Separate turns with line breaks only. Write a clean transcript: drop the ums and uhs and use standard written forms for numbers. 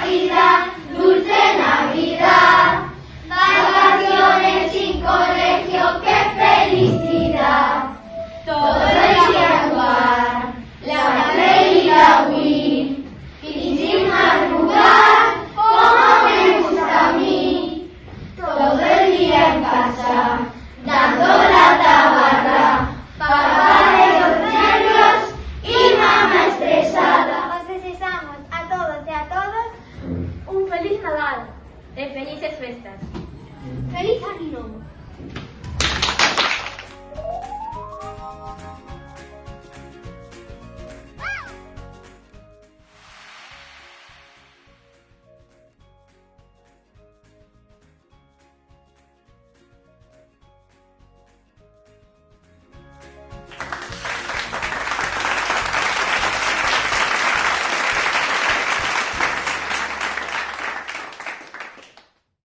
Navidad, dulce Navidad, vacaciones sin colegio, qué felicidad. Todo el día jugar, la play y la Wii, y sin madrugar, como me gusta a mí. Todo el día en casa, dando la tabarra, papá de los nervios y mamá estresada.
Os deseamos a todos y a todas un feliz Nadal.
De felices festas.
¡Feliz Año Nuevo!